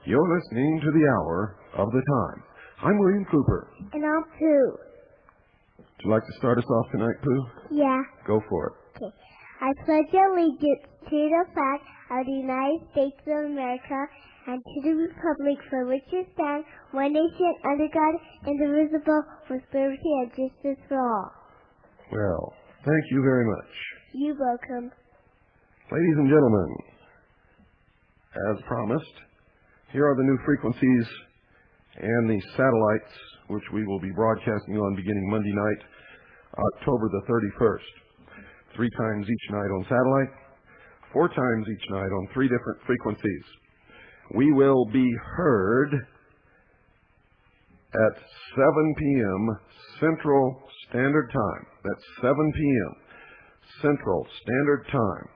You're listening to the Hour of the Time. I'm William Cooper. And I'm Pooh. Would you like to start us off tonight, Pooh? Yeah. Go for it. Okay. I pledge allegiance to the flag of the United States of America and to the republic for which it stands, one nation under God, indivisible, with liberty and justice for all. Well, thank you very much. You're welcome. Ladies and gentlemen, as promised, here are the new frequencies and the satellites which we will be broadcasting on beginning Monday night, October the 31st. 3 times each night on satellite, 4 times each night on 3 different frequencies. We will be heard at 7 p.m. Central Standard Time. That's 7 p.m. Central Standard Time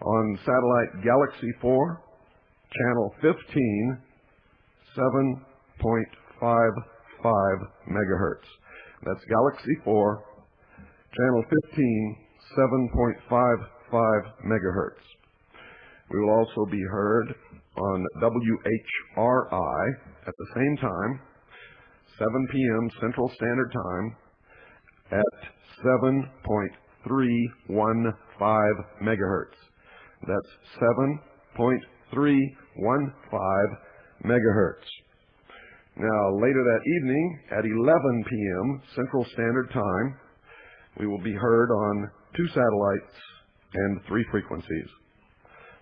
on satellite Galaxy 4, channel 15, 7.55 megahertz. That's Galaxy 4, channel 15, 7.55 megahertz. We will also be heard on WHRI at the same time, 7 p.m. Central Standard Time at 7.315 megahertz. That's 7.315 megahertz. Now, later that evening at 11 p.m. Central Standard Time, we will be heard on 2 satellites and 3 frequencies.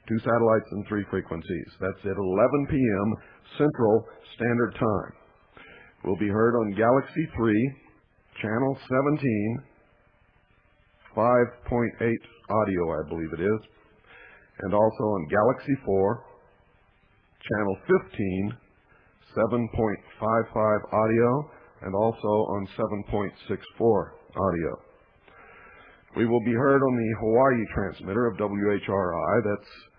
2 satellites and 3 frequencies. That's at 11 p.m. Central Standard Time. We'll be heard on Galaxy 3, channel 17, 5.8 audio, I believe it is, and also on Galaxy 4, channel 15, 7.55 audio, and also on 7.64 audio. We will be heard on the Hawaii transmitter of WHRI, that's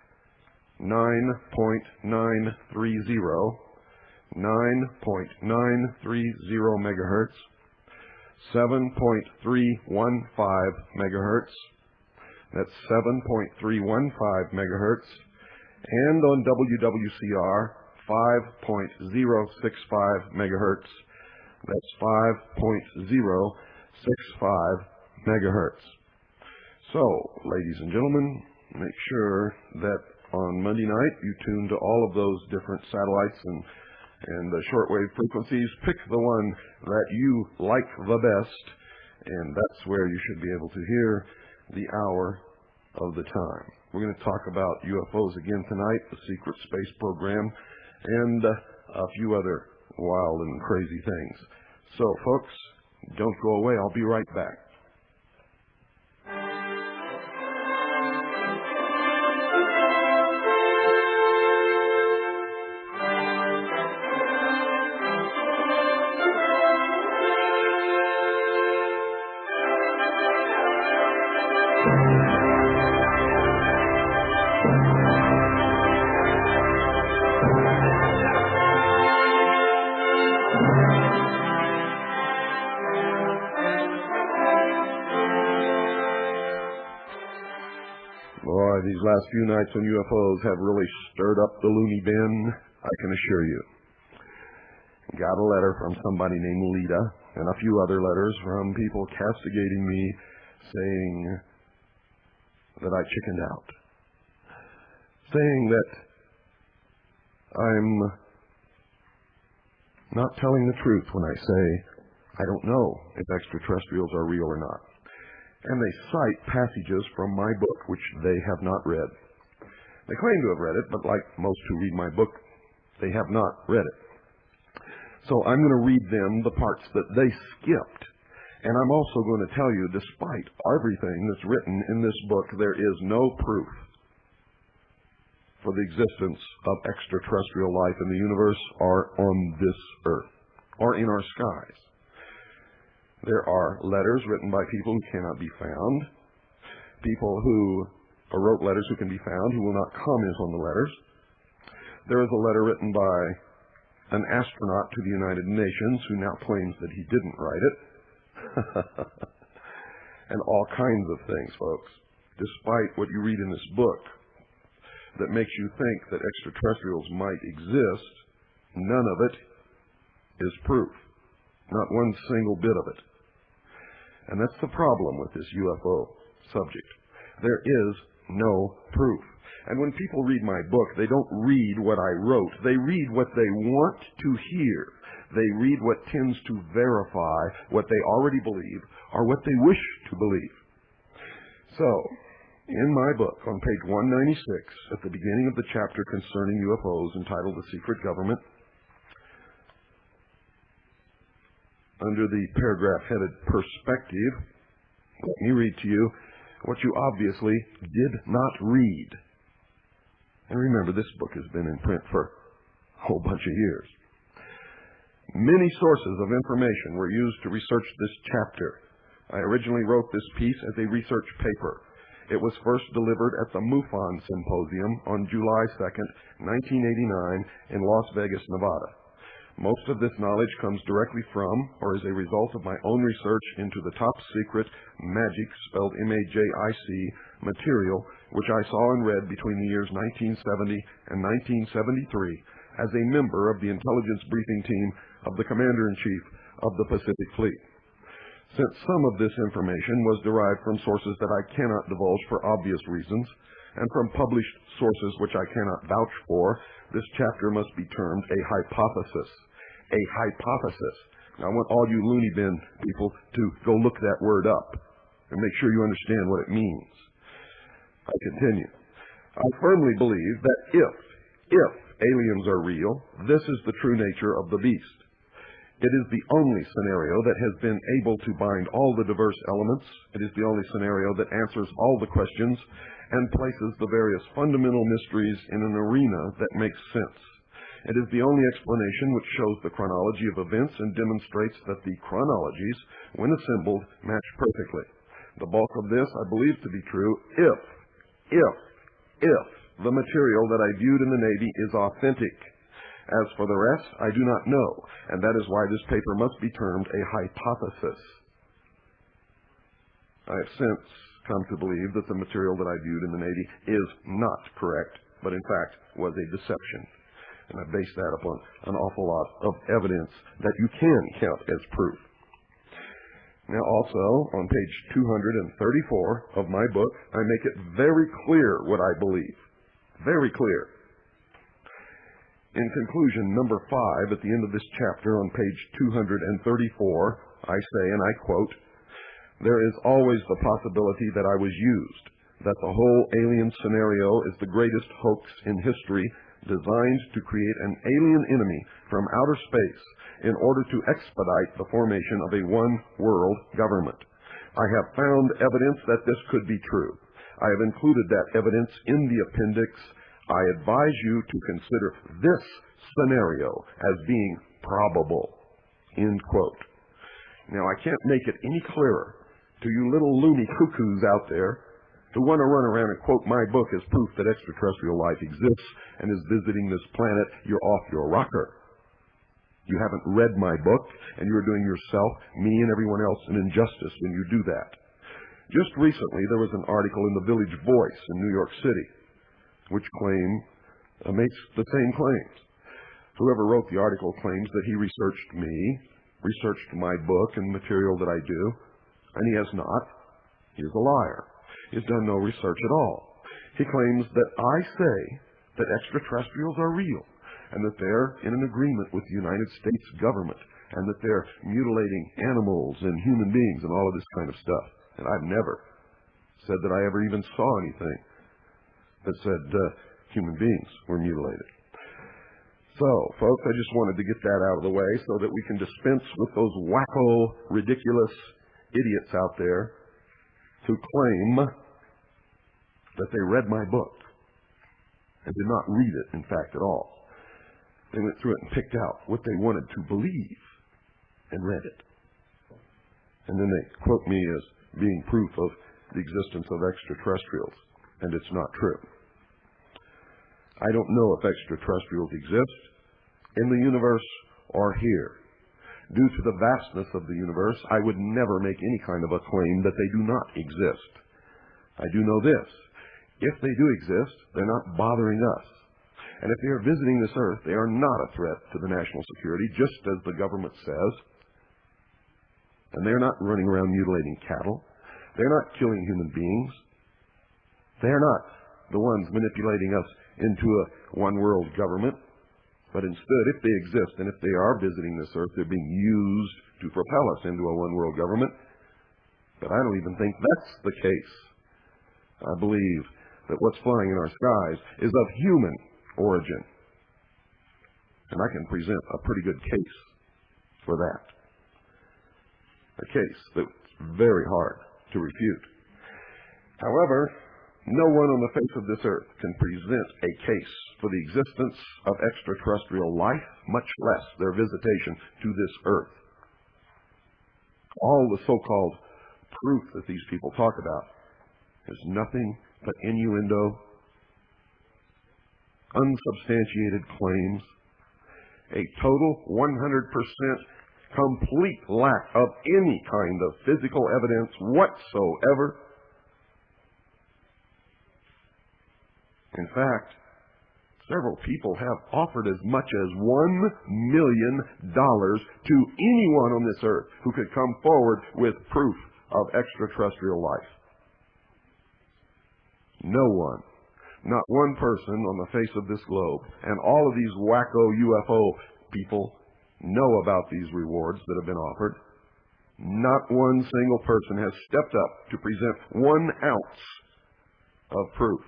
9.930 megahertz, 7.315 megahertz, that's 7.315 megahertz, and on WWCR, 5.065 megahertz, that's 5.065 megahertz. So, ladies and gentlemen, make sure that on Monday night you tune to all of those different satellites and the shortwave frequencies. Pick the one that you like the best, and that's where you should be able to hear the Hour of the Time. We're going to talk about UFOs again tonight, the secret space program, and a few other wild and crazy things. So, folks, don't go away. I'll be right back. Boy, these last few nights on UFOs have really stirred up the loony bin, I can assure you. Got a letter from somebody named Lita, and a few other letters from people castigating me, saying that I chickened out. Saying that I'm not telling the truth when I say I don't know if extraterrestrials are real or not. And they cite passages from my book, which they have not read. They claim to have read it, but like most who read my book, they have not read it. So I'm going to read them the parts that they skipped. And I'm also going to tell you, despite everything that's written in this book, there is no proof for the existence of extraterrestrial life in the universe or on this earth or in our skies. There are letters written by people who cannot be found, people who wrote letters who can be found who will not comment on the letters. There is a letter written by an astronaut to the United Nations who now claims that he didn't write it. And all kinds of things, folks. Despite what you read in this book that makes you think that extraterrestrials might exist, none of it is proof. Not one single bit of it. And that's the problem with this UFO subject. There is no proof. And when people read my book, they don't read what I wrote. They read what they want to hear. They read what tends to verify what they already believe or what they wish to believe. So, in my book, on page 196, at the beginning of the chapter concerning UFOs entitled The Secret Government, under the paragraph headed Perspective, let me read to you what you obviously did not read. And remember, this book has been in print for a whole bunch of years. Many sources of information were used to research this chapter. I originally wrote this piece as a research paper. It was first delivered at the MUFON Symposium on July 2nd, 1989 in Las Vegas, Nevada. Most of this knowledge comes directly from, or is a result of my own research into the top secret MAGIC, spelled M-A-J-I-C, material, which I saw and read between the years 1970 and 1973 as a member of the intelligence briefing team of the Commander-in-Chief of the Pacific Fleet. Since some of this information was derived from sources that I cannot divulge for obvious reasons, and from published sources which I cannot vouch for, this chapter must be termed a hypothesis. A hypothesis. Now, I want all you loony bin people to go look that word up and make sure you understand what it means. I continue. I firmly believe that if aliens are real, this is the true nature of the beast. It is the only scenario that has been able to bind all the diverse elements. It is the only scenario that answers all the questions and places the various fundamental mysteries in an arena that makes sense. It is the only explanation which shows the chronology of events and demonstrates that the chronologies, when assembled, match perfectly. The bulk of this I believe to be true if the material that I viewed in the Navy is authentic. As for the rest, I do not know, and that is why this paper must be termed a hypothesis. I have since come to believe that the material that I viewed in the Navy is not correct, but in fact was a deception. And I base that upon an awful lot of evidence that you can count as proof. Now also, on page 234 of my book, I make it very clear what I believe. Very clear. In conclusion, number 5, at the end of this chapter on page 234, I say, and I quote, "There is always the possibility that I was used, that the whole alien scenario is the greatest hoax in history, designed to create an alien enemy from outer space in order to expedite the formation of a one-world government. I have found evidence that this could be true. I have included that evidence in the appendix. I advise you to consider this scenario as being probable." End quote. Now, I can't make it any clearer to you little loony cuckoos out there who want to run around and quote my book as proof that extraterrestrial life exists and is visiting this planet. You're off your rocker. You haven't read my book, and you're doing yourself, me, and everyone else an injustice when you do that. Just recently, there was an article in the Village Voice in New York City which makes the same claims. Whoever wrote the article claims that he researched me, researched my book and material that I do, and he has not. He is a liar. He has done no research at all. He claims that I say that extraterrestrials are real, and that they're in an agreement with the United States government, and that they're mutilating animals and human beings and all of this kind of stuff. And I've never said that I ever even saw anything that said human beings were mutilated. So, folks, I just wanted to get that out of the way so that we can dispense with those wacko, ridiculous idiots out there who claim that they read my book and did not read it, in fact, at all. They went through it and picked out what they wanted to believe and read it. And then they quote me as being proof of the existence of extraterrestrials, and it's not true. I don't know if extraterrestrials exist in the universe or here. Due to the vastness of the universe, I would never make any kind of a claim that they do not exist. I do know this. If they do exist, they're not bothering us. And if they are visiting this earth, they are not a threat to the national security, just as the government says. And they're not running around mutilating cattle. They're not killing human beings. They're not the ones manipulating us into a one-world government. But instead, if they exist and if they are visiting this earth, they're being used to propel us into a one-world government. But I don't even think that's the case. I believe that what's flying in our skies is of human origin. And I can present a pretty good case for that. A case that's very hard to refute. However, no one on the face of this earth can present a case for the existence of extraterrestrial life, much less their visitation to this earth. All the so-called proof that these people talk about is nothing but innuendo, unsubstantiated claims, a total 100% complete lack of any kind of physical evidence whatsoever. In fact, several people have offered as much as $1 million to anyone on this earth who could come forward with proof of extraterrestrial life. No one, not one person on the face of this globe, and all of these wacko UFO people know about these rewards that have been offered. Not one single person has stepped up to present 1 ounce of proof.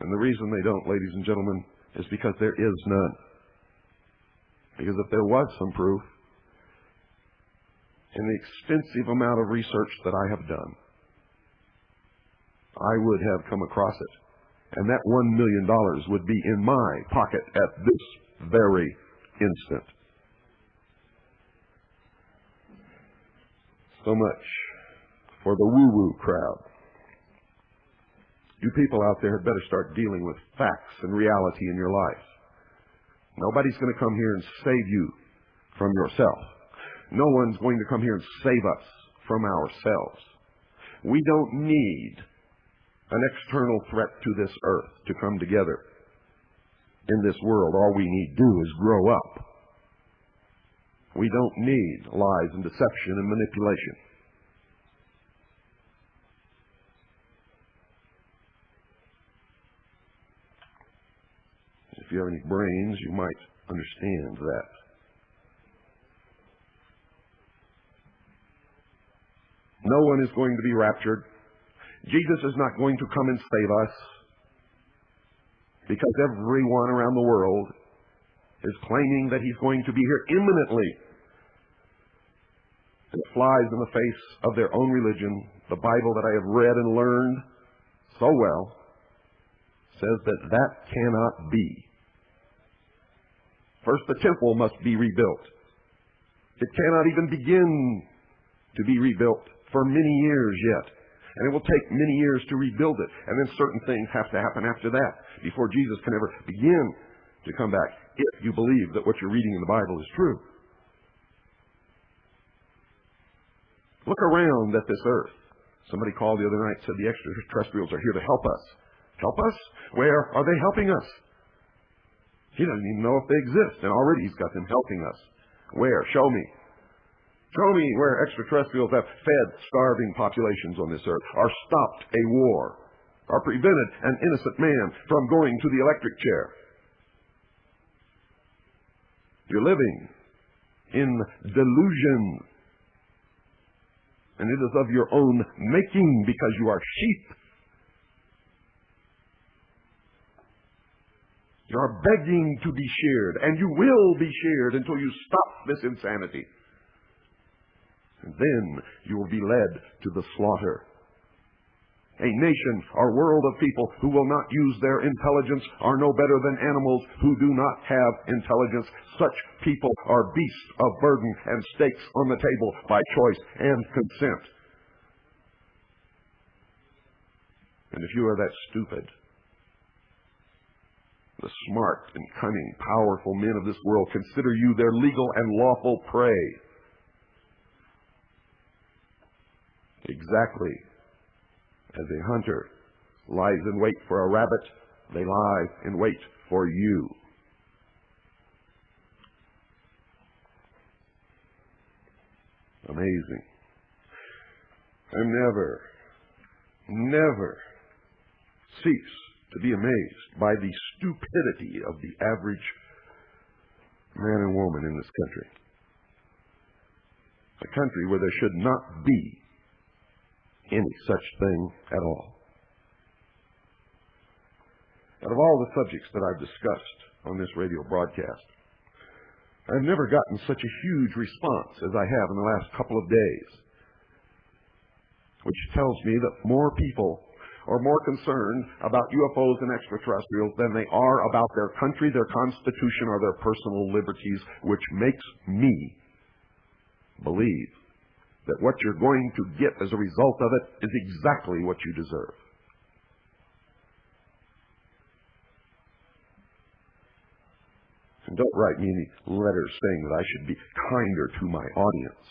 And the reason they don't, ladies and gentlemen, is because there is none. Because if there was some proof, in the extensive amount of research that I have done, I would have come across it. And that $1 million would be in my pocket at this very instant. So much for the woo-woo crowd. You people out there had better start dealing with facts and reality in your life. Nobody's going to come here and save you from yourself. No one's going to come here and save us from ourselves. We don't need an external threat to this earth to come together in this world. All we need to do is grow up. We don't need lies and deception and manipulation. If you have any brains, you might understand that. No one is going to be raptured. Jesus is not going to come and save us, because everyone around the world is claiming that he's going to be here imminently. It flies in the face of their own religion. The Bible that I have read and learned so well says that that cannot be. First, the temple must be rebuilt. It cannot even begin to be rebuilt for many years yet. And it will take many years to rebuild it. And then certain things have to happen after that before Jesus can ever begin to come back, if you believe that what you're reading in the Bible is true. Look around at this earth. Somebody called the other night and said the extraterrestrials are here to help us. Help us? Where are they helping us? He doesn't even know if they exist, and already he's got them helping us. Where? Show me. Show me where extraterrestrials have fed starving populations on this earth, or stopped a war, or prevented an innocent man from going to the electric chair. You're living in delusion, and it is of your own making, because you are sheep You are begging to be sheared, and you will be sheared until you stop this insanity. And then you will be led to the slaughter. A nation or world of people who will not use their intelligence are no better than animals who do not have intelligence. Such people are beasts of burden and stakes on the table by choice and consent. And if you are that stupid, the smart and cunning, powerful men of this world consider you their legal and lawful prey. Exactly as a hunter lies in wait for a rabbit, they lie in wait for you. Amazing. And never cease to be amazed by the stupidity of the average man and woman in this country. A country where there should not be any such thing at all. Out of all the subjects that I've discussed on this radio broadcast, I've never gotten such a huge response as I have in the last couple of days, which tells me that more people are more concerned about UFOs and extraterrestrials than they are about their country, their constitution, or their personal liberties, which makes me believe that what you're going to get as a result of it is exactly what you deserve. And don't write me any letters saying that I should be kinder to my audience.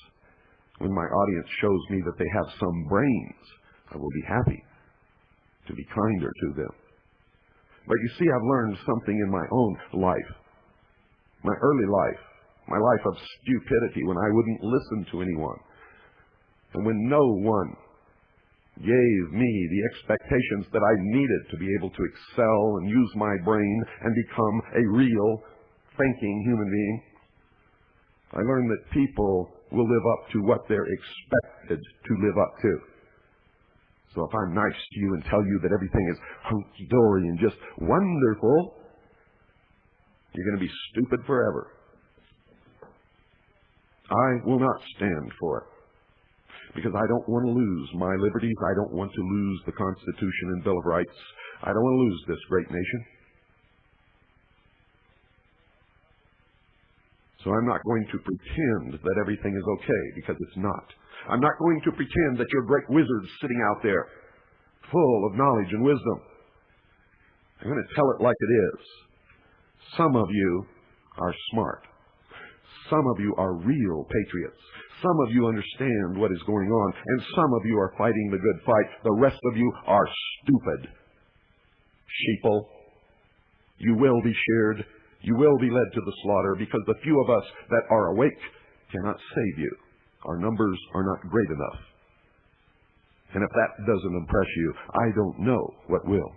When my audience shows me that they have some brains, I will be happy to be kinder to them. But you see, I've learned something in my own life, my early life, my life of stupidity when I wouldn't listen to anyone. And when no one gave me the expectations that I needed to be able to excel and use my brain and become a real, thinking human being, I learned that people will live up to what they're expected to live up to. So if I'm nice to you and tell you that everything is hunky-dory and just wonderful, you're going to be stupid forever. I will not stand for it. Because I don't want to lose my liberties. I don't want to lose the Constitution and Bill of Rights. I don't want to lose this great nation. So I'm not going to pretend that everything is okay, because it's not. I'm not going to pretend that you're great wizards sitting out there full of knowledge and wisdom. I'm going to tell it like it is. Some of you are smart. Some of you are real patriots. Some of you understand what is going on, and some of you are fighting the good fight. The rest of you are stupid. Sheeple, you will be sheared. You will be led to the slaughter, because the few of us that are awake cannot save you. Our numbers are not great enough. And if that doesn't impress you, I don't know what will.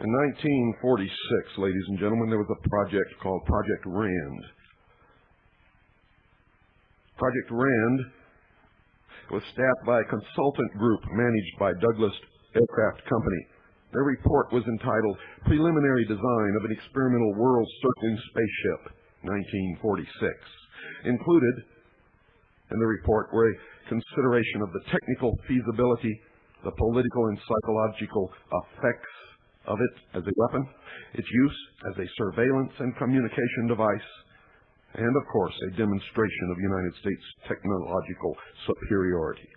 In 1946, ladies and gentlemen, there was a project called Project RAND. Project RAND was staffed by a consultant group managed by Douglas Aircraft Company. Their report was entitled Preliminary Design of an Experimental World-Circling Spaceship, 1946. Included in the report were a consideration of the technical feasibility, the political and psychological effects of it as a weapon, its use as a surveillance and communication device, and, of course, a demonstration of United States technological superiority.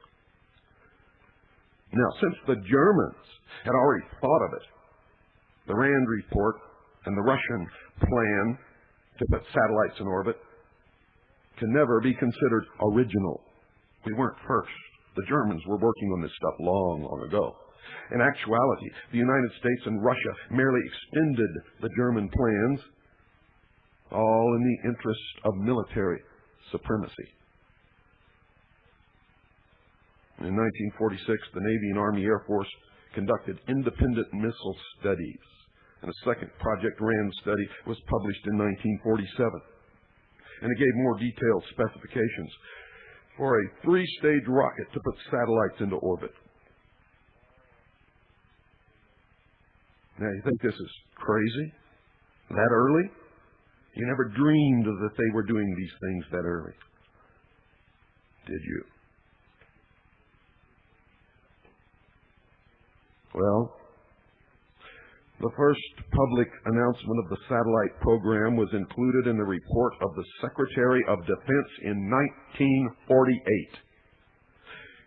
Now, since the Germans had already thought of it, the RAND report and the Russian plan to put satellites in orbit can never be considered original. We weren't first. The Germans were working on this stuff long, long ago. In actuality, the United States and Russia merely extended the German plans, all in the interest of military supremacy. In 1946, the Navy and Army Air Force conducted independent missile studies, and a second Project RAND study was published in 1947. And it gave more detailed specifications for a 3-stage rocket to put satellites into orbit. Now, you think this is crazy? That early? You never dreamed that they were doing these things that early, did you? Well, the first public announcement of the satellite program was included in the report of the Secretary of Defense in 1948.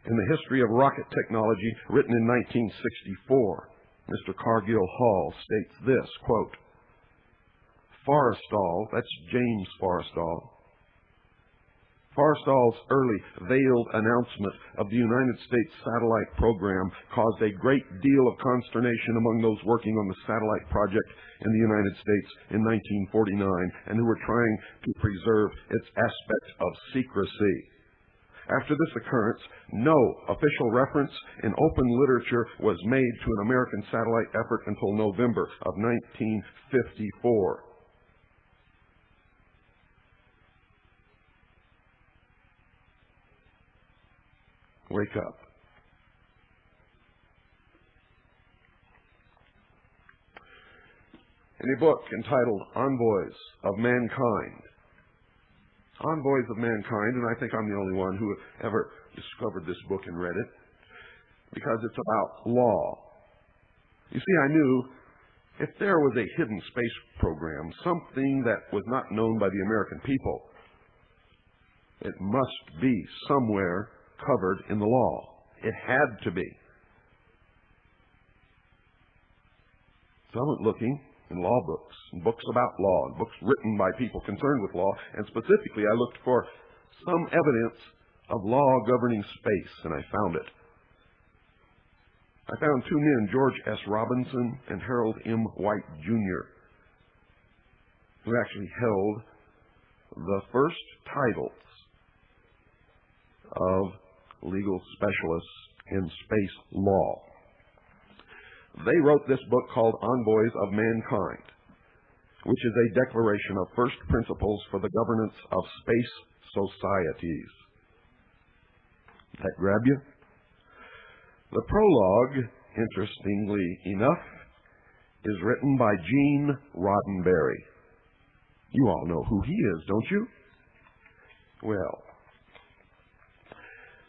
In the History of Rocket Technology, written in 1964, Mr. Cargill Hall states this, quote, Forrestal, that's James Forrestal, Forrestal's early veiled announcement of the United States satellite program caused a great deal of consternation among those working on the satellite project in the United States in 1949 and who were trying to preserve its aspect of secrecy. After this occurrence, no official reference in open literature was made to an American satellite effort until November of 1954. Wake up. In a book entitled Envoys of Mankind, Envoys of Mankind, and I think I'm the only one who ever discovered this book and read it, because it's about law. You see, I knew if there was a hidden space program, something that was not known by the American people, it must be somewhere covered in the law. It had to be. So I went looking in law books, and books about law, and books written by people concerned with law, and specifically I looked for some evidence of law governing space, and I found it. I found two men, George S. Robinson and Harold M. White, Jr., who actually held the first titles of legal specialists in space law. They wrote this book called Envoys of Mankind, which is a declaration of first principles for the governance of space societies. That grab you? The prologue, interestingly enough, is written by Gene Roddenberry. You all know who he is, don't you? Well,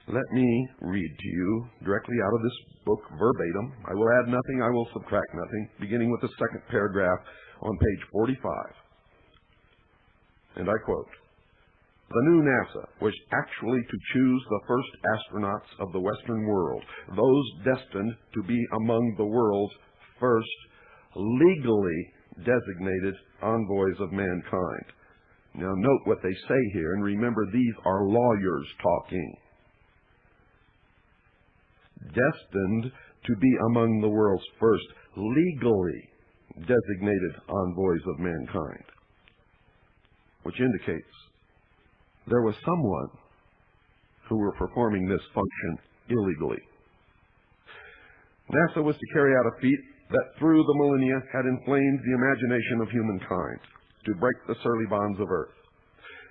let me read to you directly out of this book verbatim. I will add nothing, I will subtract nothing, beginning with the second paragraph on page 45. And I quote, "The new NASA was actually to choose the first astronauts of the Western world, those destined to be among the world's first legally designated envoys of mankind." Now note what they say here, and remember these are lawyers talking. Destined to be among the world's first legally designated envoys of mankind, which indicates there was someone who were performing this function illegally. NASA was to carry out a feat that through the millennia had inflamed the imagination of humankind, to break the surly bonds of Earth.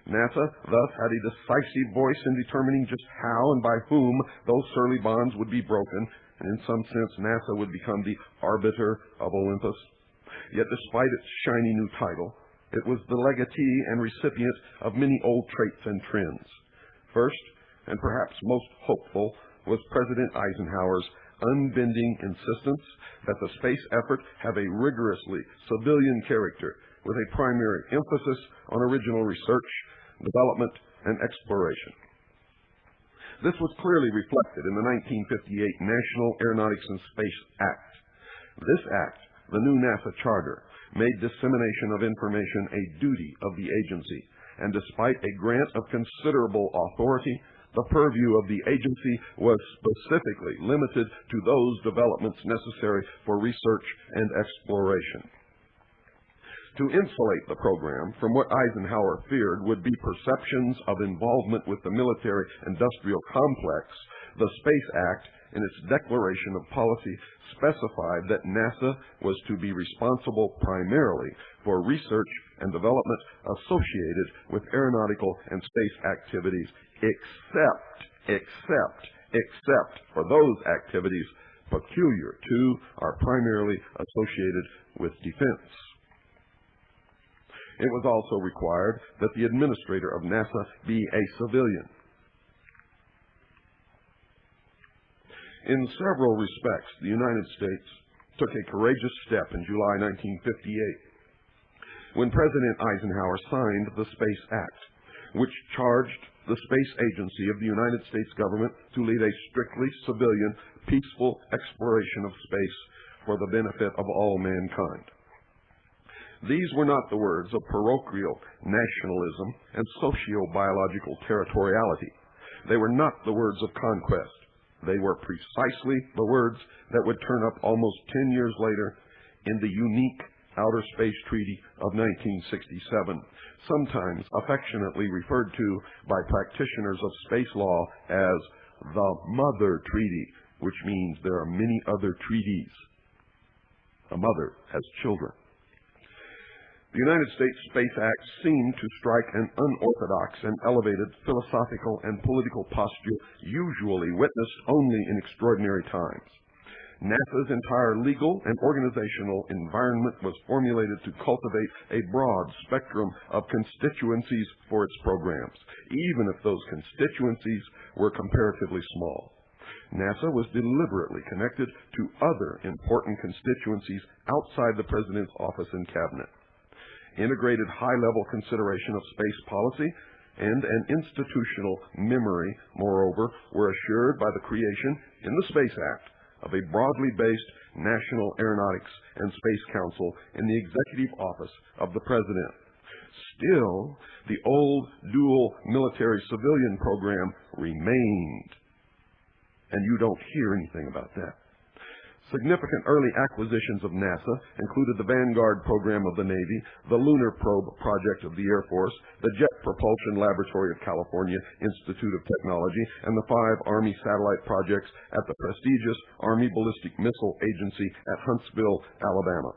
NASA thus had a decisive voice in determining just how and by whom those surly bonds would be broken, and in some sense NASA would become the arbiter of Olympus. Yet despite its shiny new title, it was the legatee and recipient of many old traits and trends. First, and perhaps most hopeful, was President Eisenhower's unbending insistence that the space effort have a rigorously civilian character with a primary emphasis on original research, development, and exploration. This was clearly reflected in the 1958 National Aeronautics and Space Act. This act the new NASA charter made dissemination of information a duty of the agency, and despite a grant of considerable authority, the purview of the agency was specifically limited to those developments necessary for research and exploration. To insulate the program from what Eisenhower feared would be perceptions of involvement with the military-industrial complex, the Space Act, in its declaration of policy, specified that NASA was to be responsible primarily for research and development associated with aeronautical and space activities, except for those activities peculiar to or primarily associated with defense. It was also required that the administrator of NASA be a civilian. In several respects, the United States took a courageous step in July 1958 when President Eisenhower signed the Space Act, which charged the space agency of the United States government to lead a strictly civilian, peaceful exploration of space for the benefit of all mankind. These were not the words of parochial nationalism and socio-biological territoriality. They were not the words of conquest. They were precisely the words that would turn up almost 10 years later in the unique Outer Space Treaty of 1967, sometimes affectionately referred to by practitioners of space law as the Mother Treaty, which means there are many other treaties. A mother has children. The United States Space Act seemed to strike an unorthodox and elevated philosophical and political posture usually witnessed only in extraordinary times. NASA's entire legal and organizational environment was formulated to cultivate a broad spectrum of constituencies for its programs, even if those constituencies were comparatively small. NASA was deliberately connected to other important constituencies outside the President's office and cabinet. Integrated high-level consideration of space policy and an institutional memory, moreover, were assured by the creation in the Space Act of a broadly based National Aeronautics and Space Council in the executive office of the President. Still, the old dual military-civilian program remained, and you don't hear anything about that. Significant early acquisitions of NASA included the Vanguard program of the Navy, the Lunar Probe project of the Air Force, the Jet Propulsion Laboratory of California Institute of Technology, and the 5 Army satellite projects at the prestigious Army Ballistic Missile Agency at Huntsville, Alabama.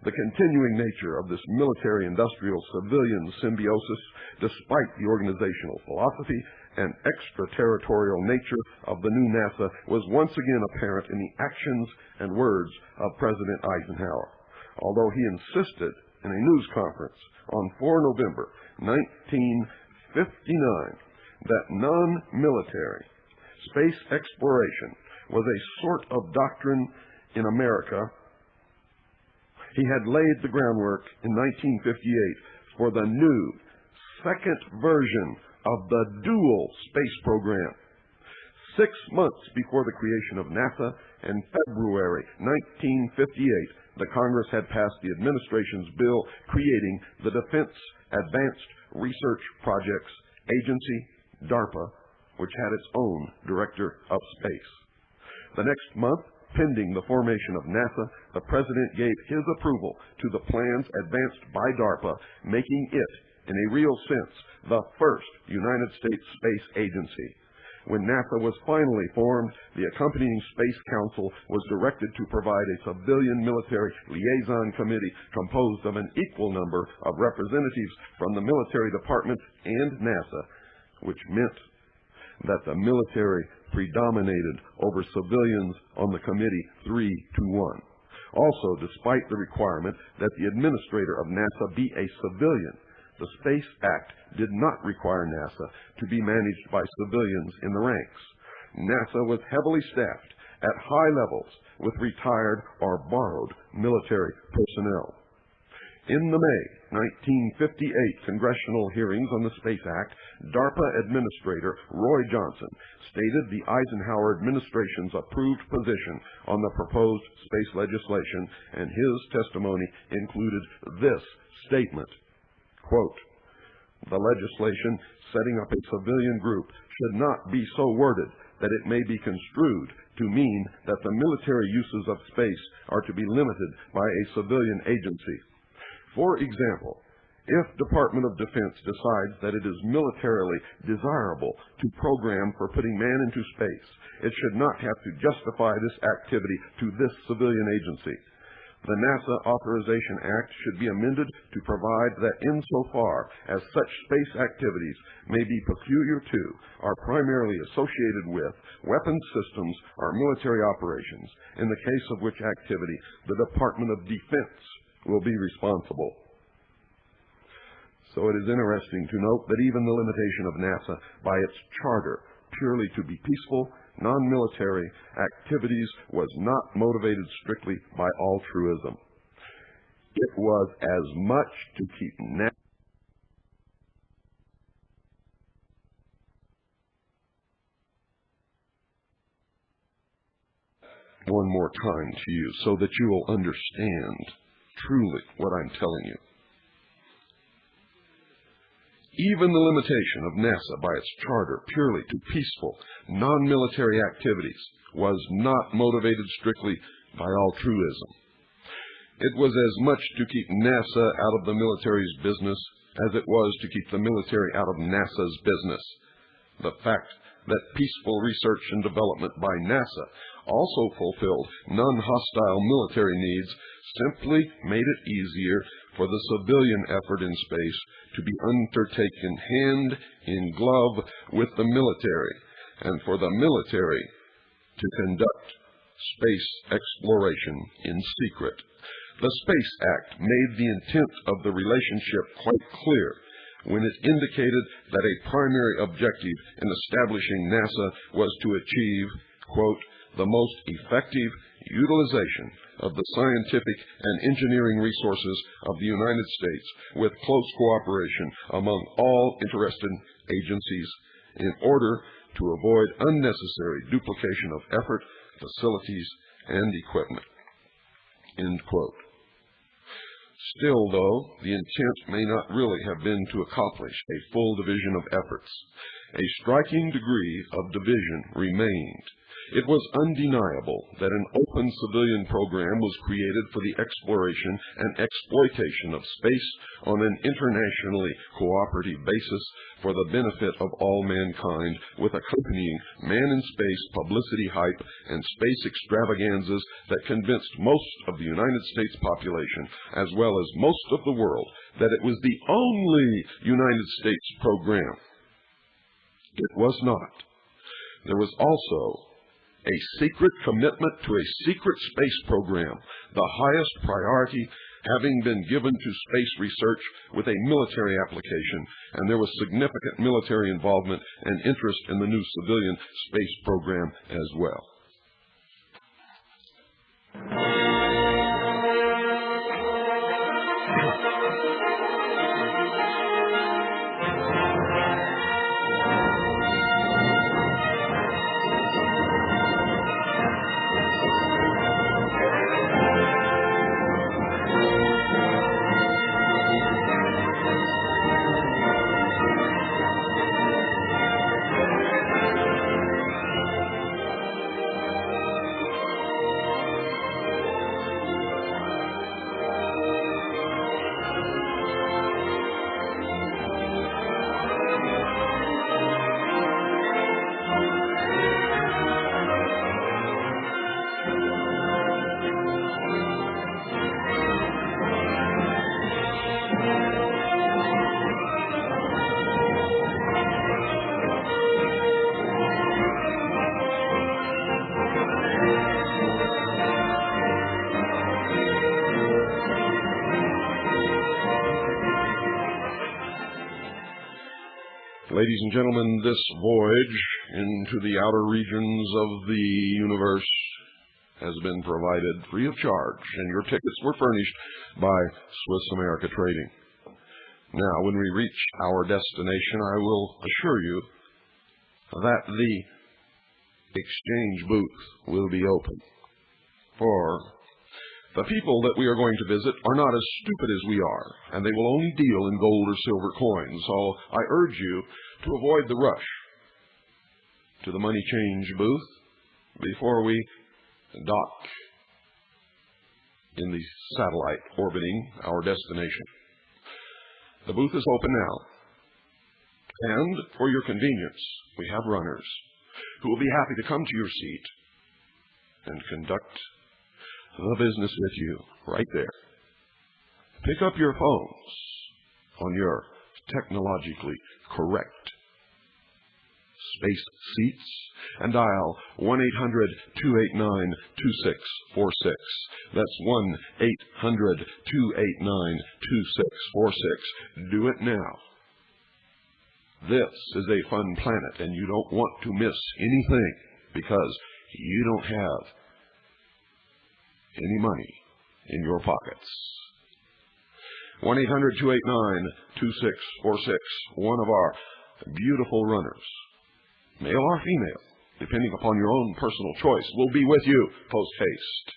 The continuing nature of this military-industrial-civilian symbiosis, despite the organizational philosophy and extraterritorial nature of the new NASA, was once again apparent in the actions and words of President Eisenhower. Although he insisted in a news conference on 4 November 1959 that non-military space exploration was a sort of doctrine in America, he had laid the groundwork in 1958 for the new second version of the dual space program. 6 months before the creation of NASA, in February 1958, the Congress had passed the administration's bill creating the Defense Advanced Research Projects Agency, DARPA, which had its own director of space. The next month, pending the formation of NASA, the President gave his approval to the plans advanced by DARPA, making it, in a real sense, the first United States space agency. When NASA was finally formed, the accompanying Space Council was directed to provide a civilian military liaison committee composed of an equal number of representatives from the military departments and NASA, which meant that the military predominated over civilians on the committee 3-1. Also, despite the requirement that the administrator of NASA be a civilian, the Space Act did not require NASA to be managed by civilians in the ranks. NASA was heavily staffed at high levels with retired or borrowed military personnel. In the May 1958 congressional hearings on the Space Act, DARPA Administrator Roy Johnson stated the Eisenhower administration's approved position on the proposed space legislation, and his testimony included this statement, quote, "The legislation setting up a civilian group should not be so worded that it may be construed to mean that the military uses of space are to be limited by a civilian agency. For example, if Department of Defense decides that it is militarily desirable to program for putting man into space, it should not have to justify this activity to this civilian agency. The NASA Authorization Act should be amended to provide that insofar as such space activities may be peculiar to, are primarily associated with, weapons systems or military operations, in the case of which activity the Department of Defense will be responsible." So it is interesting to note that even the limitation of NASA by its charter purely to be peaceful, non-military activities was not motivated strictly by altruism. It was as much to keep NASA one more time to you so that you will understand truly what I'm telling you. Even the limitation of NASA by its charter purely to peaceful, non-military activities was not motivated strictly by altruism. It was as much to keep NASA out of the military's business as it was to keep the military out of NASA's business. The fact that peaceful research and development by NASA also fulfilled non-hostile military needs simply made it easier for the civilian effort in space to be undertaken hand in glove with the military, and for the military to conduct space exploration in secret. The Space Act made the intent of the relationship quite clear when it indicated that a primary objective in establishing NASA was to achieve, quote, "the most effective utilization of the scientific and engineering resources of the United States with close cooperation among all interested agencies in order to avoid unnecessary duplication of effort, facilities, and equipment," end quote. Still, though, the intent may not really have been to accomplish a full division of efforts. A striking degree of division remained. It was undeniable that an open civilian program was created for the exploration and exploitation of space on an internationally cooperative basis for the benefit of all mankind, with accompanying man-in-space publicity hype and space extravaganzas that convinced most of the United States population, as well as most of the world, that it was the only United States program. It was not. There was also a secret commitment to a secret space program, the highest priority having been given to space research with a military application, and there was significant military involvement and interest in the new civilian space program as well. Ladies and gentlemen, this voyage into the outer regions of the universe has been provided free of charge, and your tickets were furnished by Swiss America Trading. Now, when we reach our destination, I will assure you that the exchange booth will be open. For the people that we are going to visit are not as stupid as we are, and they will only deal in gold or silver coins. So I urge you to avoid the rush to the money change booth before we dock in the satellite orbiting our destination. The booth is open now, and for your convenience, we have runners who will be happy to come to your seat and conduct the business with you right there. Pick up your phones on your technologically correct space seats and dial 1-800-289-2646. That's 1-800-289-2646. Do it now. This is a fun planet, and you don't want to miss anything because you don't have any money in your pockets. 1-800-289-2646. One of our beautiful runners, male or female, depending upon your own personal choice, will be with you post haste.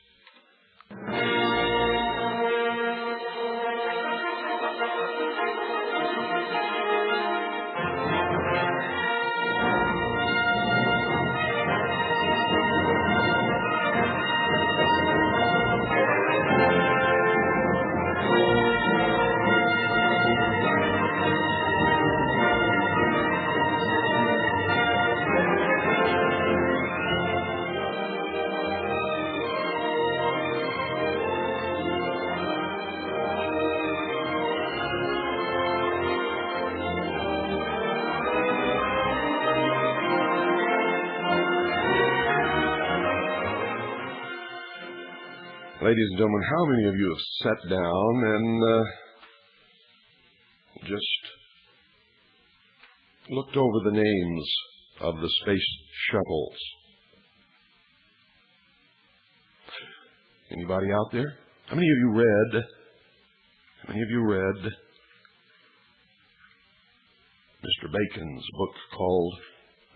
Ladies and gentlemen, how many of you have sat down and just looked over the names of the space shuttles? Anybody out there? How many of you read Mr. Bacon's book called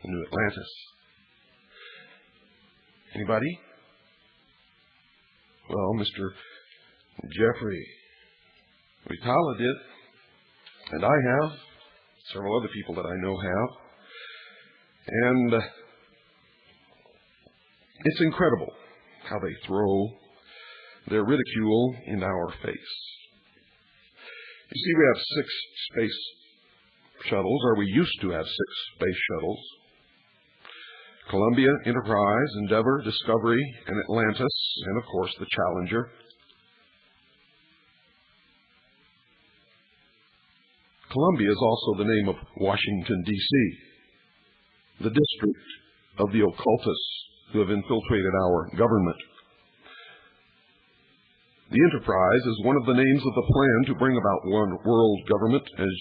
The New Atlantis? Anybody? Well, Mr. Jeffrey Vitala did, and I have. Several other people that I know have. And it's incredible how they throw their ridicule in our face. You see, we have 6 space shuttles, or we used to have 6 space shuttles. Columbia, Enterprise, Endeavour, Discovery, and Atlantis, and of course the Challenger. Columbia is also the name of Washington, D.C., the district of the occultists who have infiltrated our government. The Enterprise is one of the names of the plan to bring about one world government, as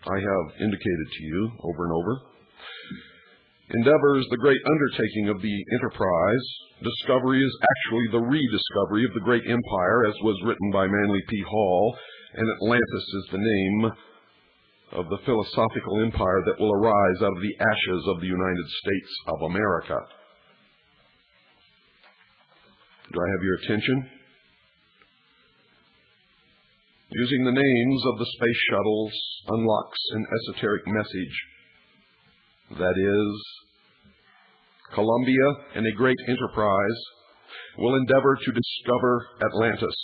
I have indicated to you over and over. Endeavor is the great undertaking of the Enterprise. Discovery is actually the rediscovery of the great empire, as was written by Manly P. Hall, and Atlantis is the name of the philosophical empire that will arise out of the ashes of the United States of America. Do I have your attention? Using the names of the space shuttles unlocks an esoteric message. That is, Columbia and a great enterprise will endeavor to discover Atlantis.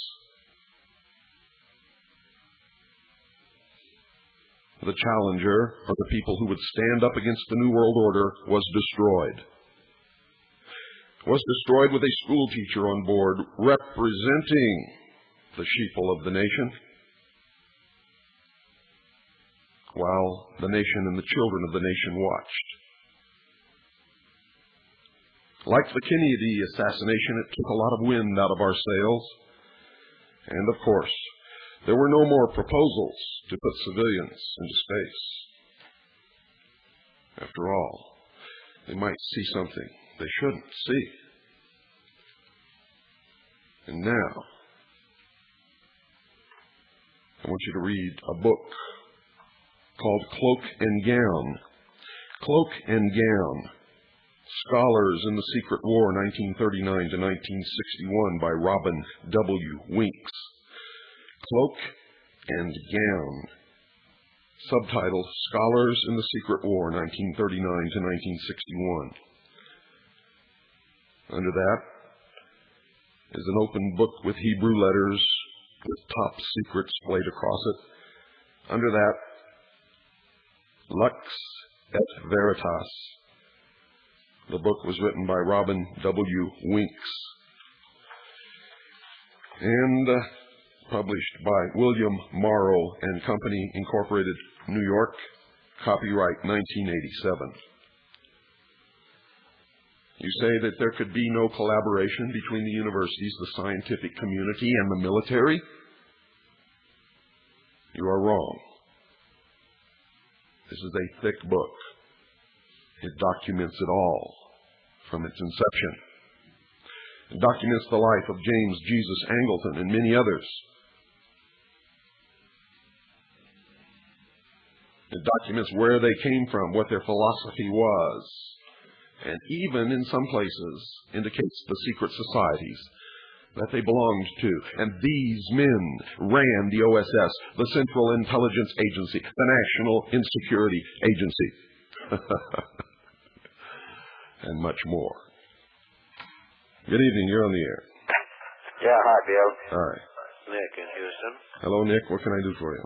The Challenger, or the people who would stand up against the New World Order, was destroyed. Was destroyed with a school teacher on board representing the sheeple of the nation, while the nation and the children of the nation watched. Like the Kennedy assassination, it took a lot of wind out of our sails. And of course, there were no more proposals to put civilians into space. After all, they might see something they shouldn't see. And now, I want you to read a book called Cloak and Gown. Cloak and Gown, Scholars in the Secret War, 1939 to 1961, by Robin W. Winks. Cloak and Gown. Subtitle, Scholars in the Secret War, 1939 to 1961. Under that is an open book with Hebrew letters with top secret splayed across it. Under that, Lux et Veritas. The book was written by Robin W. Winks and published by William Morrow and Company, Incorporated, New York, copyright 1987. You say that there could be no collaboration between the universities, the scientific community, and the military? You are wrong. This is a thick book. It documents it all from its inception. It documents the life of James Jesus Angleton and many others. It documents where they came from, what their philosophy was, and even in some places indicates the secret societies that they belonged to. And these men ran the OSS, the Central Intelligence Agency, the National Insecurity Agency, and much more. Good evening, you're on the air. Yeah, hi, Bill. Hi. Nick in Houston. Hello, Nick. What can I do for you?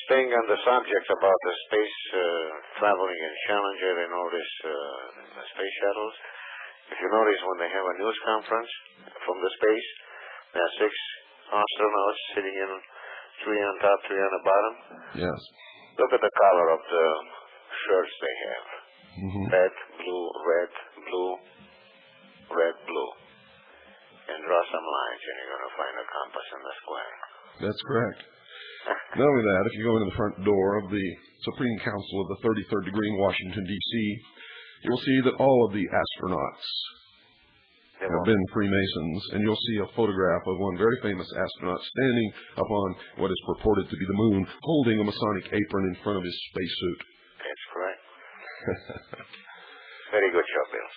Staying on the subject about the space traveling and Challenger and all this space shuttles, if you notice when they have a news conference from the space, there are 6 astronauts sitting in, 3 on top, 3 on the bottom. Yes. Look at the color of the shirts they have. Mm-hmm. Red, blue, red, blue, red, blue. And draw some lines and you're going to find a compass in the square. That's correct. Not only that, if you go into the front door of the Supreme Council of the 33rd degree in Washington, D.C., you will see that all of the astronauts have been Freemasons, and you'll see a photograph of one very famous astronaut standing upon what is purported to be the moon, holding a Masonic apron in front of his spacesuit. That's correct. Very good job, Bill.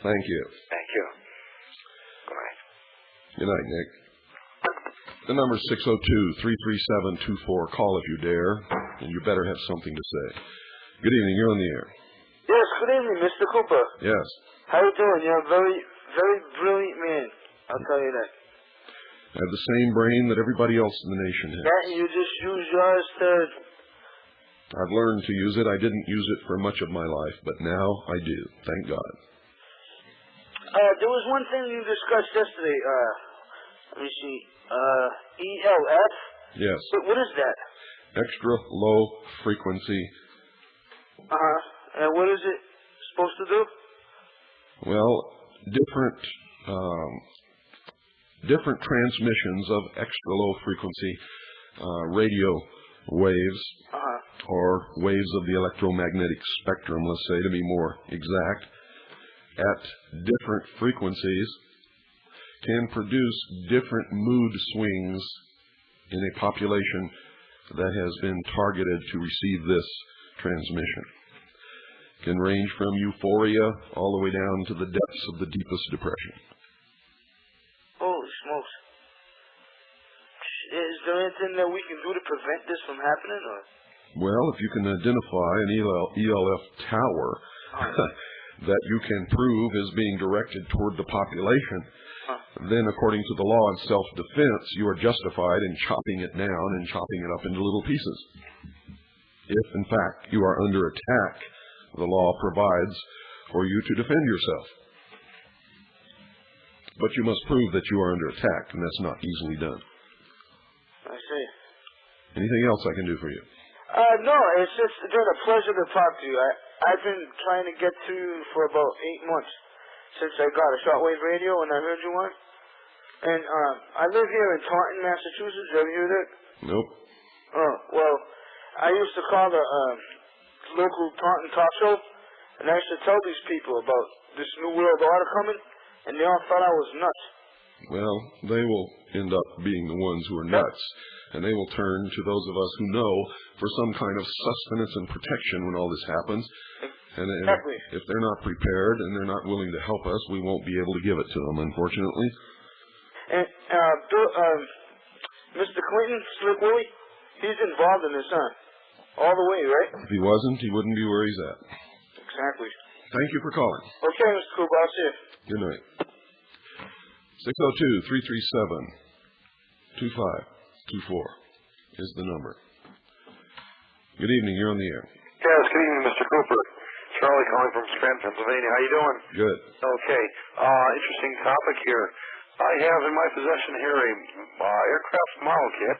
Thank you. Thank you. Good night. Good night, Nick. The number is 602-337-24. Call if you dare, and you better have something to say. Good evening. You're on the air. Yes, good evening, Mr. Cooper. Yes. How you doing? You're a very, very brilliant man. I'll tell you that. I have the same brain that everybody else in the nation has. That you just use yours to... I've learned to use it. I didn't use it for much of my life, but now I do. Thank God. There was one thing you discussed yesterday. Let me see. ELF? Yes. What is that? Extra low frequency. Uh-huh. And what is it supposed to do? Well, different transmissions of extra low frequency radio waves, or waves of the electromagnetic spectrum, let's say, to be more exact, at different frequencies can produce different mood swings in a population that has been targeted to receive this transmission. It can range from euphoria all the way down to the depths of the deepest depression. Holy smokes. Is there anything that we can do to prevent this from happening? Or? Well, if you can identify an ELF tower that you can prove is being directed toward the population, then according to the law of self-defense, you are justified in chopping it down and chopping it up into little pieces. If, in fact, you are under attack, the law provides for you to defend yourself. But you must prove that you are under attack, and that's not easily done. I see. Anything else I can do for you? No, it's just been a pleasure to talk to you. I've been trying to get to you for about 8 months since I got a shortwave radio and I heard you on. And I live here in Taunton, Massachusetts. Have you heard that? Nope. Oh, well, I used to call the local Taunton talk show, and I used to tell these people about this New World Order coming, and they all thought I was nuts. Well, they will end up being the ones who are nuts, and they will turn to those of us who know for some kind of sustenance and protection when all this happens. And Exactly. if they're not prepared and they're not willing to help us, we won't be able to give it to them, unfortunately. And Mr. Clinton, Slick Willie, he's involved in this, huh? All the way, right? If he wasn't, he wouldn't be where he's at. Exactly. Thank you for calling. Okay, Mr. Cooper, I'll see you. Good night. 602-337-2524 is the number. Good evening. You're on the air. Yes, good evening, Mr. Cooper. Charlie calling from Scranton, Pennsylvania. How you doing? Good. Okay. Interesting topic here. I have in my possession here a aircraft model kit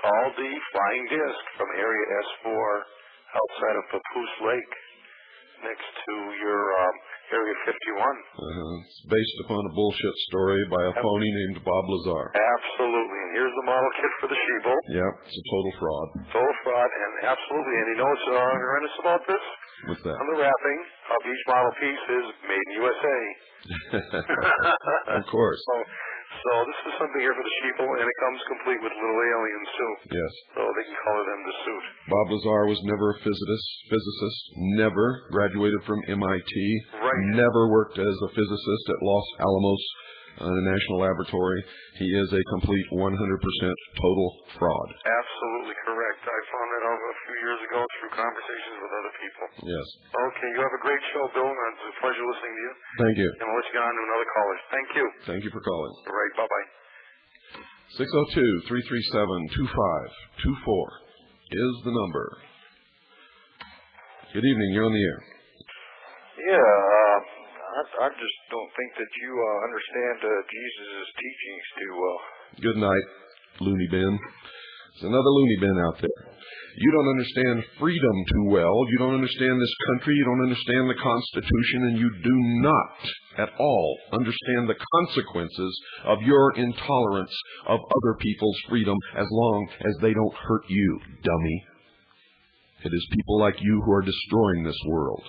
called the Flying Disc from Area S4 outside of Papoose Lake next to your Area 51. It's based upon a bullshit story by a phony named Bob Lazar. Absolutely. And here's the model kit for the Sheeple. Yeah, it's a total fraud. Total fraud, and absolutely. And you know what's horrendous about this? What's that? On the wrapping of each model piece is made in USA. Of course. So this is something here for the sheeple, and it comes complete with little aliens too. Yes. So they can color them to suit. Bob Lazar was never a physicist, never graduated from MIT, Right. never worked as a physicist at Los Alamos National Laboratory. He is a complete 100% total fraud. Absolutely correct. I found that out a few years ago through conversations with other people. Yes. Okay, you have a great show, Bill, and it's a pleasure listening to you. Thank you. And we'll let you get on to another caller. Thank you. Thank you for calling. All right, bye-bye. 602-337-2524 is the number. Good evening. You're on the air. Yeah, I just don't think that you understand Jesus' teachings too well. Good night, loony bin. There's another loony bin out there. You don't understand freedom too well. You don't understand this country. You don't understand the Constitution, and you do not at all understand the consequences of your intolerance of other people's freedom as long as they don't hurt you, dummy. It is people like you who are destroying this world.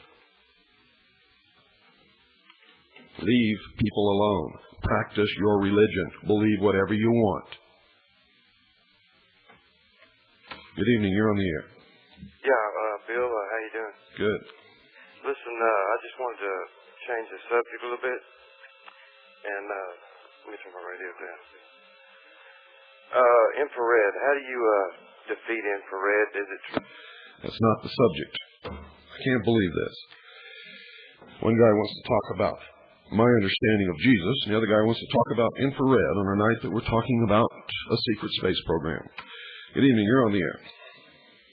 Leave people alone. Practice your religion. Believe whatever you want. Good evening. You're on the air. Yeah, Bill, how you doing? Good. Listen, I just wanted to change the subject a little bit, and let me turn my radio down. Infrared. How do you defeat infrared? Is it true? That's not the subject. I can't believe this. One guy wants to talk about my understanding of Jesus, and the other guy wants to talk about infrared on a night that we're talking about a secret space program. Good evening. You're on the air.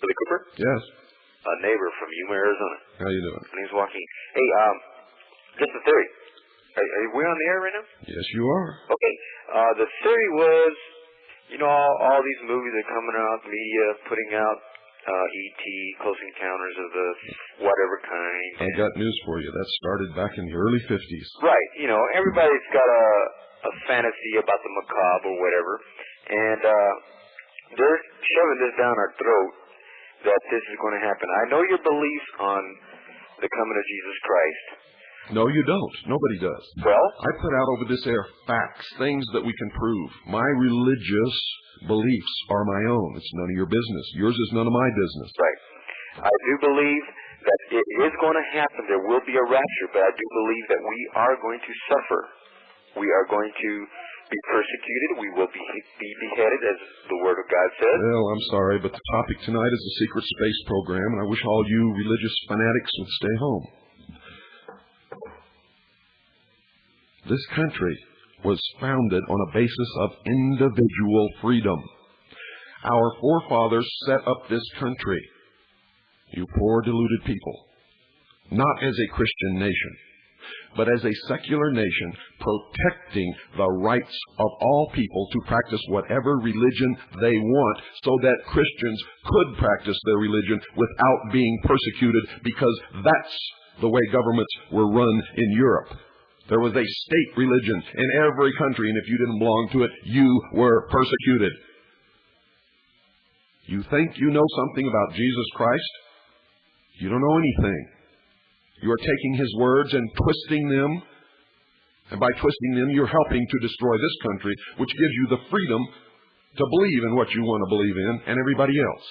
Billy Cooper? Yes. A neighbor from Yuma, Arizona. How you doing? My name's Joaquin. Hey, just a theory. Are we on the air right now? Yes, you are. Okay. The theory was, you know, all these movies are coming out, media putting out E.T., Close Encounters of the whatever kind. I got news for you. That started back in the early 50s. Right. You know, everybody's got a fantasy about the macabre or whatever. And they're shoving this down our throat that this is going to happen. I know your belief on the coming of Jesus Christ. No, you don't. Nobody does. Well, I put out over this air facts, things that we can prove. My religious beliefs are my own. It's none of your business. Yours is none of my business. right. I do believe that it is going to happen. There will be a rapture, but I do believe that we are going to suffer. We are going to be persecuted. We will be beheaded, as the Word of God says. Well, I'm sorry, but the topic tonight is a secret space program, and I wish all you religious fanatics would stay home. This country was founded on a basis of individual freedom. Our forefathers set up this country, you poor deluded people, not as a Christian nation, but as a secular nation protecting the rights of all people to practice whatever religion they want so that Christians could practice their religion without being persecuted, because that's the way governments were run in Europe. There was a state religion in every country, and if you didn't belong to it, you were persecuted. You think you know something about Jesus Christ? You don't know anything. You are taking his words and twisting them And by twisting them, you're helping to destroy this country, which gives you the freedom to believe in what you want to believe in and everybody else.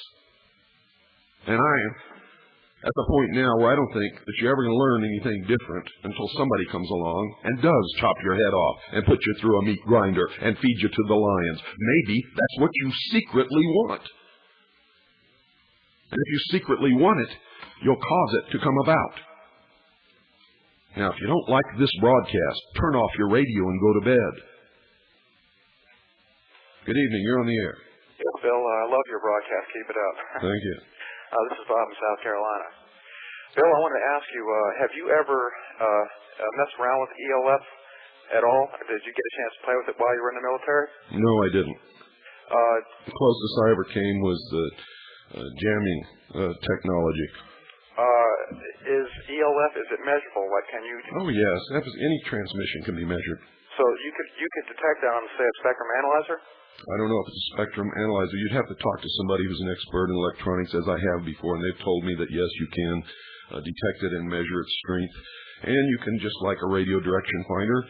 And I am at the point now where I don't think that you're ever going to learn anything different until somebody comes along and does chop your head off and put you through a meat grinder and feed you to the lions. Maybe that's what you secretly want. And if you secretly want it, you'll cause it to come about. Now, if you don't like this broadcast, turn off your radio and go to bed. Good evening. You're on the air. Yeah, Bill, I love your broadcast. Keep it up. Thank you. This is Bob in South Carolina. Bill, I wanted to ask you, have you ever messed around with ELF at all? Did you get a chance to play with it while you were in the military? No, I didn't. The closest I ever came was the jamming technology. Is ELF, is it measurable? Like, can you... Oh, yes. Any transmission can be measured. So you could detect that on, say, a spectrum analyzer? I don't know if it's a spectrum analyzer. You'd have to talk to somebody who's an expert in electronics, as I have before, and they've told me that, yes, you can detect it and measure its strength. And you can, just like a radio direction finder,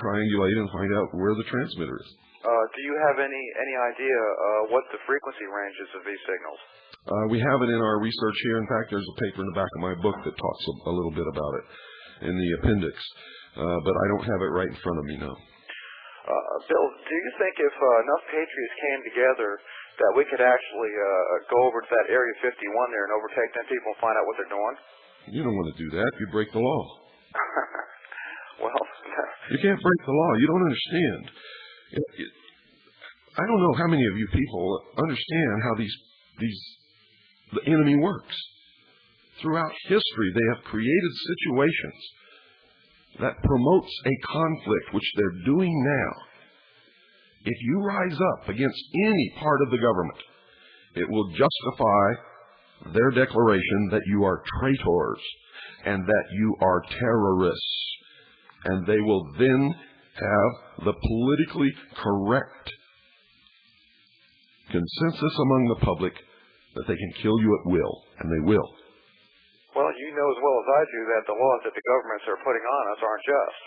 triangulate and find out where the transmitter is. Do you have any idea what the frequency ranges of these signals? We have it in our research here. In fact, there's a paper in the back of my book that talks a little bit about it in the appendix. But I don't have it right in front of me now. Bill, do you think if enough patriots came together that we could actually go over to that Area 51 there and overtake them people and find out what they're doing? You don't want to do that. You break the law. Well... You can't break the law. You don't understand. I don't know how many of you people understand how the enemy works. Throughout history, they have created situations that promotes a conflict, which they're doing now. If you rise up against any part of the government, it will justify their declaration that you are traitors and that you are terrorists. And they will then have the politically correct consensus among the public that they can kill you at will, and they will. Well, you know as well as I do that the laws that the governments are putting on us aren't just.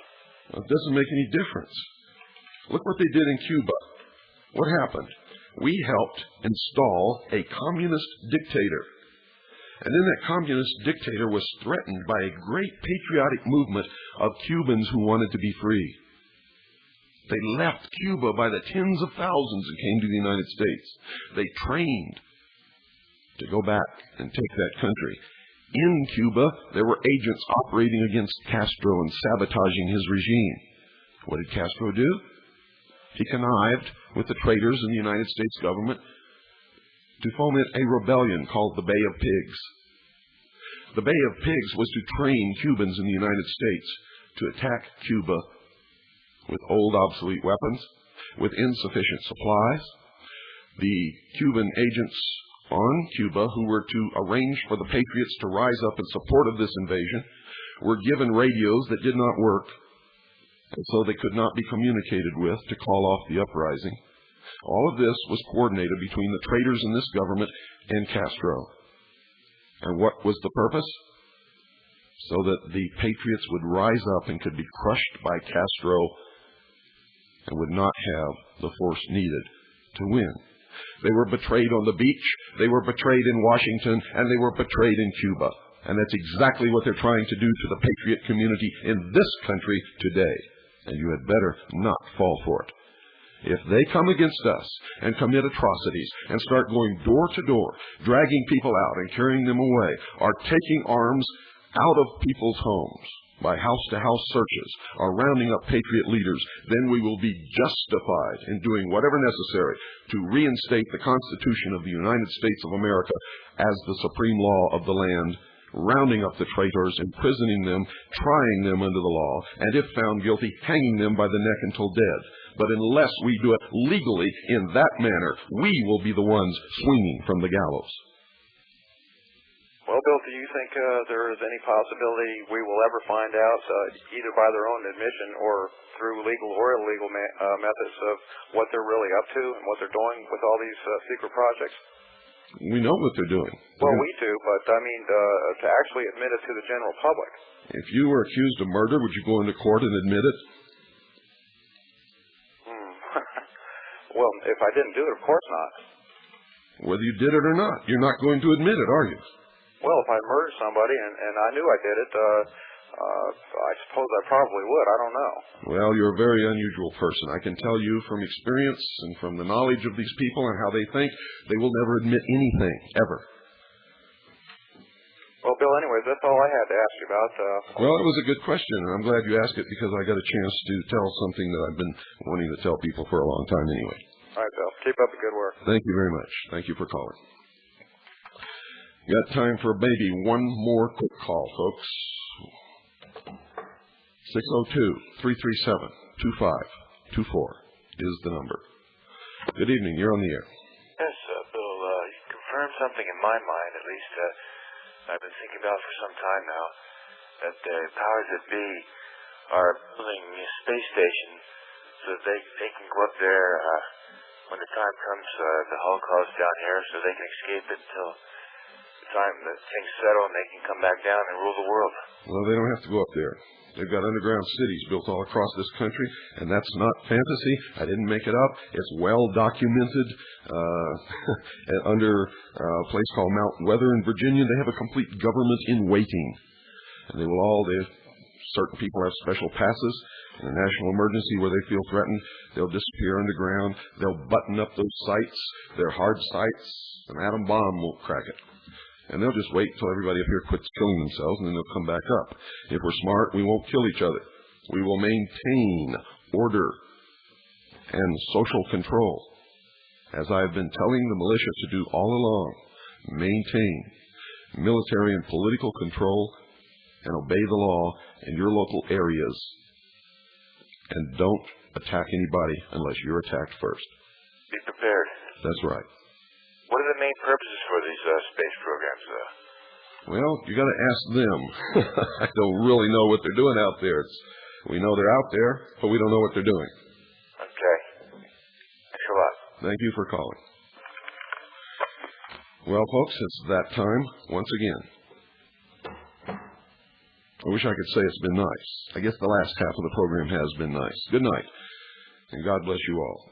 Well, it doesn't make any difference. Look what they did in Cuba. What happened? We helped install a communist dictator. And then that communist dictator was threatened by a great patriotic movement of Cubans who wanted to be free. They left Cuba by the tens of thousands and came to the United States. They trained to go back and take that country. In Cuba, there were agents operating against Castro and sabotaging his regime. What did Castro do? He connived with the traitors in the United States government to foment a rebellion called the Bay of Pigs. The Bay of Pigs was to train Cubans in the United States to attack Cuba with old, obsolete weapons, with insufficient supplies. The Cuban agents on Cuba, who were to arrange for the patriots to rise up in support of this invasion, were given radios that did not work, and so they could not be communicated with to call off the uprising. All of this was coordinated between the traitors in this government and Castro. And what was the purpose? So that the patriots would rise up and could be crushed by Castro and would not have the force needed to win. They were betrayed on the beach, they were betrayed in Washington, and they were betrayed in Cuba. And that's exactly what they're trying to do to the patriot community in this country today. And you had better not fall for it. If they come against us and commit atrocities and start going door to door, dragging people out and carrying them away, or taking arms out of people's homes by house-to-house searches, or rounding up patriot leaders, then we will be justified in doing whatever necessary to reinstate the Constitution of the United States of America as the supreme law of the land, rounding up the traitors, imprisoning them, trying them under the law, and if found guilty, hanging them by the neck until dead. But unless we do it legally in that manner, we will be the ones swinging from the gallows. Well, Bill, do you think there is any possibility we will ever find out, either by their own admission or through legal or illegal methods, of what they're really up to and what they're doing with all these secret projects? We know what they're doing. Well, we do, but I mean, to actually admit it to the general public. If you were accused of murder, would you go into court and admit it? Well, if I didn't do it, of course not. Whether you did it or not, you're not going to admit it, are you? Well, if I murdered somebody and I knew I did it, I suppose I probably would. I don't know. Well, you're a very unusual person. I can tell you from experience and from the knowledge of these people and how they think, they will never admit anything, ever. Well, Bill, anyways, that's all I had to ask you about. Well, it was a good question, and I'm glad you asked it because I got a chance to tell something that I've been wanting to tell people for a long time anyway. All right, Bill. Keep up the good work. Thank you very much. Thank you for calling. Got time for maybe one more quick call, folks. 602-337-2524 is the number. Good evening. You're on the air. Yes, Bill, you confirmed something in my mind, at least I've been thinking about for some time now, that the powers that be are building a space station so that they can go up there when the time comes, the Holocaust down here, so they can escape it until the time that things settle and they can come back down and rule the world. Well, they don't have to go up there. They've got underground cities built all across this country, and that's not fantasy. I didn't make it up. It's well documented. Under a place called Mount Weather in Virginia, they have a complete government in waiting. And certain people have special passes. In a national emergency where they feel threatened, they'll disappear underground. They'll button up those sites. They're hard sites. An atom bomb won't crack it. And they'll just wait until everybody up here quits killing themselves, and then they'll come back up. If we're smart, we won't kill each other. We will maintain order and social control. As I've been telling the militia to do all along, maintain military and political control and obey the law in your local areas. And don't attack anybody unless you're attacked first. Be prepared. That's right. What are the main purposes for these space programs? Well, you got to ask them. I don't really know what they're doing out there. We know they're out there, but we don't know what they're doing. Okay. Thanks a lot. Thank you for calling. Well, folks, it's that time once again. I wish I could say it's been nice. I guess the last half of the program has been nice. Good night, and God bless you all.